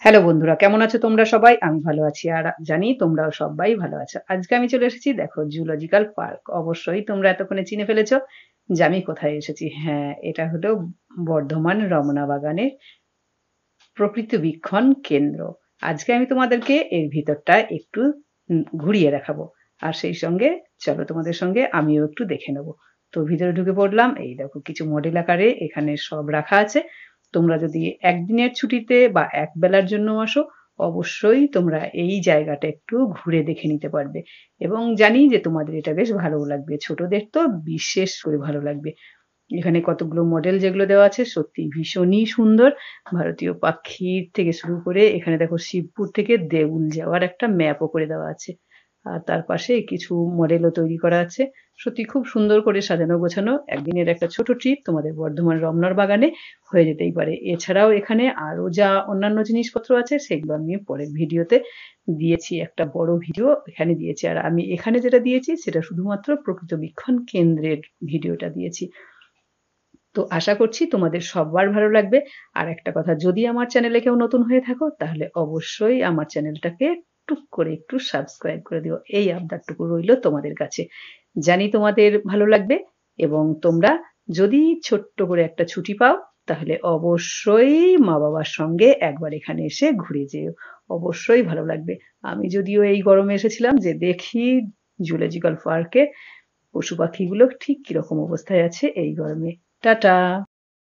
Hello বন্ধুরা, কেমন আছো তোমরা সবাই? আমি ভালো আছি আর জানি তোমরাও সবাই ভালো আছো। আজকে আমি চলে এসেছি দেখো জুলজিক্যাল পার্ক। অবশ্যই তোমরা এতক্ষণে চিনে ফেলেছো যে আমি কোথায় এসেছি। হ্যাঁ, এটা হলো বর্ধমান রমনা বাগানের প্রকৃতি বীক্ষণ কেন্দ্র। আজকে আমি তোমাদেরকে এর ভিতরটা একটু ঘুরিয়ে দেখাবো। আর সেই সঙ্গে চলো তোমাদের সঙ্গে আমিও একটু দেখে নেবো। তো ভিতরে ঢুকে পড়লাম। এই দেখো কিছু মডেল আকারে এখানে সব রাখা আছে। তোমরা যদি একদিনের ছুটিতে বা এক বেলার জন্য আসো, অবশ্যই তোমরা এই জায়গাটা একটু ঘুরে দেখে নিতে পারবে। এবং জানি যে তোমাদের এটা বেশ ভালোও লাগবে। ছোটদের তো বিশেষ করে ভালো লাগবে। এখানে কতগুলো মডেল যেগুলো দেওয়া আছে সত্যি ভীষণই সুন্দর। ভারতীয় পাখির থেকে শুরু করে এখানে দেখো শিবপুর থেকে দেউল যাওয়ার একটা ম্যাপও করে দেওয়া আছে। আর তার পাশে কিছু মডেলও তৈরি করা আছে। সত্যি খুব সুন্দর করে সাজানো গোছানো। একদিনের একটা ছোট ট্রিপ তোমাদের বর্ধমান রমনার বাগানে হয়ে যেতেই পারে। এছাড়াও এখানে আরো যা অন্যান্য জিনিসপত্র আছে সেগুলো আমি পরের ভিডিওতে দিয়েছি। একটা বড় ভিডিও এখানে দিয়েছি। আর আমি এখানে যেটা দিয়েছি সেটা শুধুমাত্র প্রকৃত বীক্ষণ কেন্দ্রের ভিডিওটা দিয়েছি। তো আশা করছি তোমাদের সবার ভালো লাগবে। আর একটা কথা, যদি আমার চ্যানেলে কেউ নতুন হয়ে থাকো তাহলে অবশ্যই আমার চ্যানেলটাকে টুক করে একটু সাবস্ক্রাইব করে দিও। এই আবদারটুকু রইল তোমাদের কাছে। জানি তোমাদের ভালো লাগবে এবং তোমরা যদি ছোট্ট করে একটা ছুটি পাও তাহলে অবশ্যই মা বাবার সঙ্গে একবার এখানে এসে ঘুরে যেও। অবশ্যই ভালো লাগবে। আমি যদিও এই গরমে এসেছিলাম যে দেখি জুলজিক্যাল পার্কে পশু পাখিগুলো ঠিক কিরকম অবস্থায় আছে এই গরমে। টাটা।